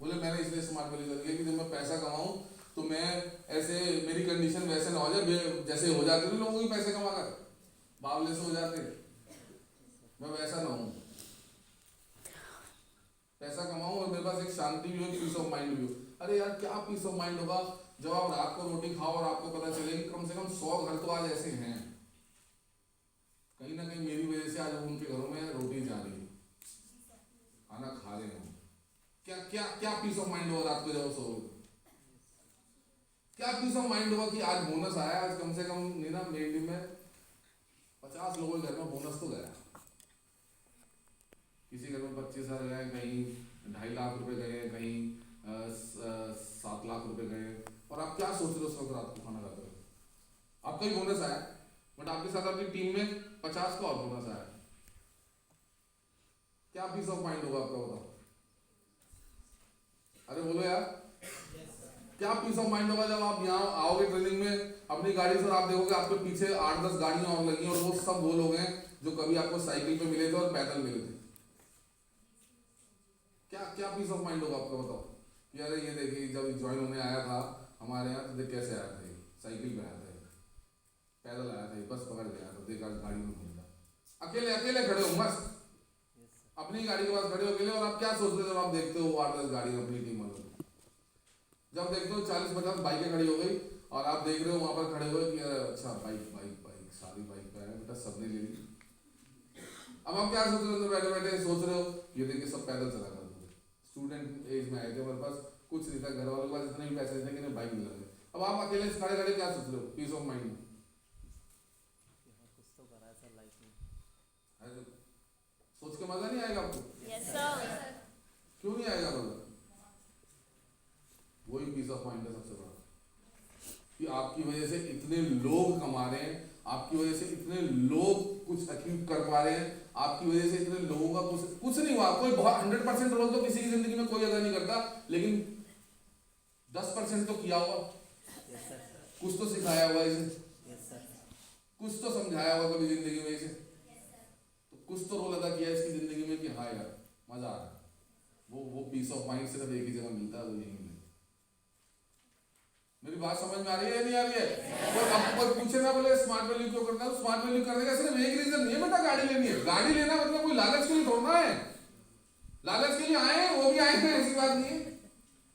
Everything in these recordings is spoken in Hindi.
बोले मैंने इसलिए स्मार्ट वैल्यू कर दिया कि जब मैं पैसा कमाऊं तो मैं ऐसे, मेरी कंडीशन वैसे ना हो जाए जैसे हो जाते थे लोगों के पैसे कमाकर बावले से हो जाते, मैं वैसा ना हूं। पैसा कमाऊं और मेरे पास एक शांति भी हो, पीस ऑफ माइंड भी हो। अरे यार क्या पीस ऑफ माइंड होगा जब आप रात को रोटी खाओ और आपको पता चले कि कम से कम 100 घर तो आज ऐसे हैं, कहीं ना कहीं मेरी वजह से आज उनके घरों में रोटी जा रही है, खाना खा रहे हो। क्या क्या क्या पीस ऑफ माइंड होगा रात को जब सोओगे? क्या पीस ऑफ माइंड होगा कि आज बोनस आया, आज कम से कम नीना मेरी में 50 लोगों के घर में बोनस तो गया। किसी घर में 25,000 गए, कहीं 2.5 लाख रुपए गए, कहीं 7 लाख रुपए गए, और आप क्या सोच रहे हो उस वक्त रात को खाना खाते हो? आपका ही बोनस आया, बट आपके साथ आपकी टीम में 50 का और बोनस आया। क्या पीस ऑफ माइंड होगा आपका, बताओ? अरे बोलो यार, क्या पीस ऑफ माइंड होगा जब आप यहाँ आओगे ट्रेनिंग में अपनी गाड़ी से और आप देखोगे आपके पीछे 8-10 गाड़ियां और लगी और वो सब वो लोग हैं जो कभी आपको साइकिल पे मिले थे और पैदल मिले थे। क्या क्या पीस ऑफ माइंड होगा आपका, बताओ? कि अरे ये देखिए जब ज्वाइन होने आया था हमारे यहाँ तो देख कैसे आया था, साइकिल पे आया था, पैदल आया था, बस पकड़ गया था, देखा गाड़ी में घूम रहा, अकेले अकेले खड़े हो मस्त अपनी गाड़ी के पास खड़े हो अकेले, और आप क्या सोचते हो जब आप देखते हो 8-10 गाड़ी अपनी टीम वालों? जब देखते हो 40-50 बाइकें खड़ी हो गई और आप देख रहे हो वहां पर खड़े हुए कि अच्छा बाइक बाइक बाइक सारी बाइक पे है बेटा, सबने ले ली। अब आप क्या सोच रहे हो? बैठे बैठे सोच रहे हो ये देखिए सब पैदल चला कर दूंगे, स्टूडेंट एज में आए थे, हमारे पास कुछ नहीं था, घर वालों के पास इतने भी पैसे थे कि बाइक मिला गया। अब आप अकेले खड़े खड़े क्या सोच रहे हो पीस ऑफ माइंड में? कुछ तो करा है सर लाइफ में। सोच के मजा नहीं आएगा आपको? Yes sir. क्यों नहीं आएगा मजा? वही पीस ऑफ माइंड है सबसे बड़ा, कि आपकी वजह से इतने लोग कमा रहे हैं, आपकी वजह से इतने लोग कुछ अचीव कर पा रहे हैं, आपकी वजह से इतने लोगों का कुछ नहीं हुआ। कोई बहुत 100% रोल तो किसी की जिंदगी में कोई अदा नहीं करता, लेकिन 10% तो किया होगा, कुछ तो सिखाया होगा इसे, कुछ तो समझाया होगा कभी जिंदगी में इसे, तो कुछ तो रोल अदा किया इसकी जिंदगी में कि हाँ यार मजा आ रहा है। वो पीस ऑफ माइंड सिर्फ एक ही जगह मिलता है, वो यही मिलता है। मेरी बात समझ में आ रही है या नहीं आ रही है? और अब कोई पूछे ना बोले स्मार्ट वैल्यू क्यों करना है, स्मार्ट वैल्यू करने का सिर्फ एक रीजन नहीं है बेटा, गाड़ी लेनी है। गाड़ी लेना मतलब कोई लालच के लिए थोड़ा है, लालच के लिए आए हैं वो भी आए हैं, ऐसी बात नहीं है।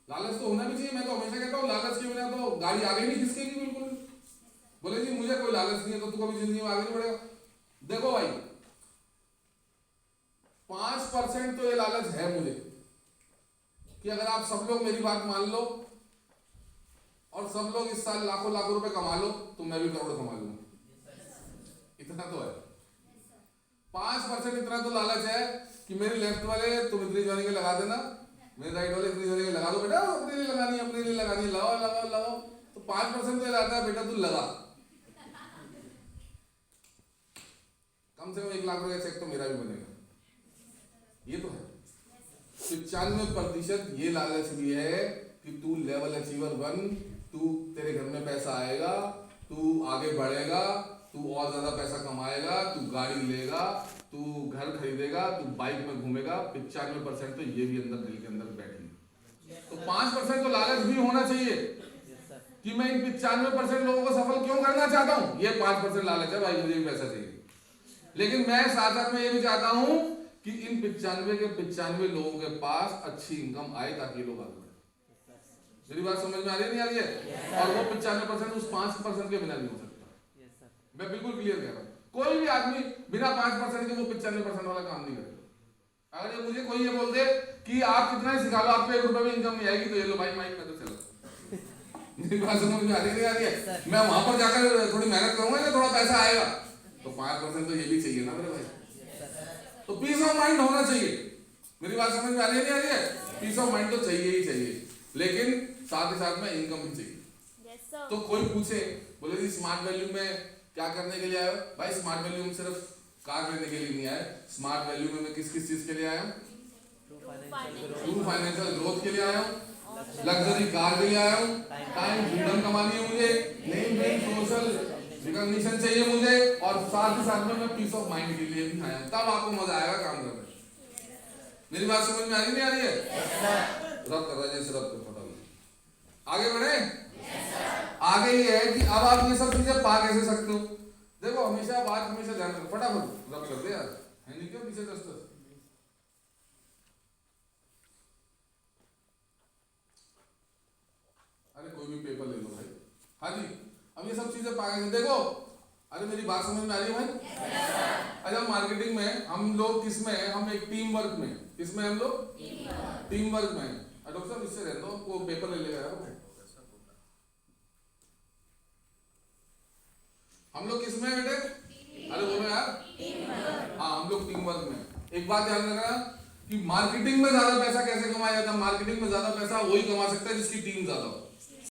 लालच तो होना भी चाहिए, मैं तो हमेशा कहता हूँ लालच के बिना तो गाड़ी आगे नहीं खिसकेगी बिल्कुल। बोले जी मुझे कोई लालच नहीं है तो तू कभी जिंदगी में आगे नहीं बढ़ेगा। देखो भाई 5% तो ये लालच है मुझे कि अगर आप सब लोग मेरी बात मान लो और सब लोग इस साल लाखों लाखों रुपए कमा लो तो मैं भी करोड़ कमा लूंगा, इतना तो है। 5% इतना तो लालच है कि मेरे लेफ्ट वाले तुम इतनी जाने के लगा देना, मेरे राइट वाले इतनी जाने के लगा दो बेटा, अपने लिए लगानी है, अपने लिए लगानी है, लगाओ लगाओ लगाओ। तो 5% तो लाता है बेटा तू लगा, कम से कम 1 लाख रुपए का चेक तो मेरा भी बनेगा, ये तो है। 95% ये लालच भी है कि तू लेवल अचीवर बन, तू तेरे घर में पैसा आएगा, तू आगे बढ़ेगा, तू और ज्यादा पैसा कमाएगा, तू गाड़ी लेगा, तू घर खरीदेगा, तू बाइक में घूमेगा। 95% तो ये भी अंदर दिल के अंदर बैठी है। तो 5% तो लालच भी होना चाहिए कि मैं इन 95% लोगों को सफल क्यों करना चाहता हूं। ये 5% लालच है भाई, मुझे भी पैसा चाहिए, लेकिन मैं साथ साथ में ये भी चाहता हूं कि इन 95 के 95 लोगों के पास अच्छी इनकम आए ताकि लोग आगे बढ़े। मेरी बात समझ में आ रही है नहीं आ रही है? और वो 95% उस 5% के बिना नहीं हो सकता। मैं बिल्कुल क्लियर कह रहा हूँ, कोई भी आदमी बिना 5% के वो 95% वाला काम नहीं करेगा। अगर ये मुझे कोई ये बोल दे कि आप कितना ही सिखा लो आपको 1 रुपए भी इनकम नहीं आएगी, तो ये लो भाई माइक में तो चलो। मेरी बात समझ में आ रही है? मैं वहां पर जाकर थोड़ी मेहनत करूंगा या थोड़ा पैसा आएगा, तो 5% तो ये भी चाहिए ना मेरे भाई। तो पीस ऑफ माइंड होना चाहिए। मेरी बात समझ में आ रही है नहीं आ रही है? पीस ऑफ माइंड तो चाहिए ही चाहिए, लेकिन साथ ही साथ में इनकम भी चाहिए। तो कोई पूछे बोले जी स्मार्ट वैल्यू में क्या करने के लिए आए हो? भाई स्मार्ट वैल्यू में सिर्फ कार लेने के लिए नहीं आए, स्मार्ट वैल्यू में मैं किस किस चीज के लिए आया हूँ? ट्रू फाइनेंशियल ग्रोथ के लिए आया हूँ, लग्जरी कार के लिए आया हूँ, टाइम फ्रीडम कमानी है मुझे, नेम ब्रांड सोशल रिकॉग्निशन चाहिए मुझे, और साथ ही साथ में मैं पीस ऑफ माइंड के लिए भी आया हूँ। तब आपको मजा आएगा काम करने में। मेरी बात समझ में आ रही नहीं आ रही है? रब कर रहा है जैसे रब कर फटाफट। आगे बढ़े। आगे ये है कि अब आप ये सब चीजें पा कैसे सकते हो। देखो हमेशा बात हमेशा ध्यान रखो, फटाफट रब कर दे यार, है नहीं क्यों पीछे दस्तर। अरे कोई भी पेपर ले लो भाई। हाँ जी, अब ये सब चीजें पा कैसे, देखो अरे मेरी बात समझ में आ रही है भाई। अच्छा मार्केटिंग में हम लोग किस में है, हम एक टीम वर्क में, किस में हम लोग टीम वर्क में। डॉक्टर साहब इससे रहता हूँ, वो पेपर ले लेगा यार। हम लोग किस में है बेटे, अरे बोलो यार। हाँ हम लोग टीम वर्क में। एक बात ध्यान रखना कि मार्केटिंग में ज्यादा पैसा कैसे कमाया जाता है। मार्केटिंग में ज्यादा पैसा वही कमा सकता है जिसकी टीम ज्यादा हो।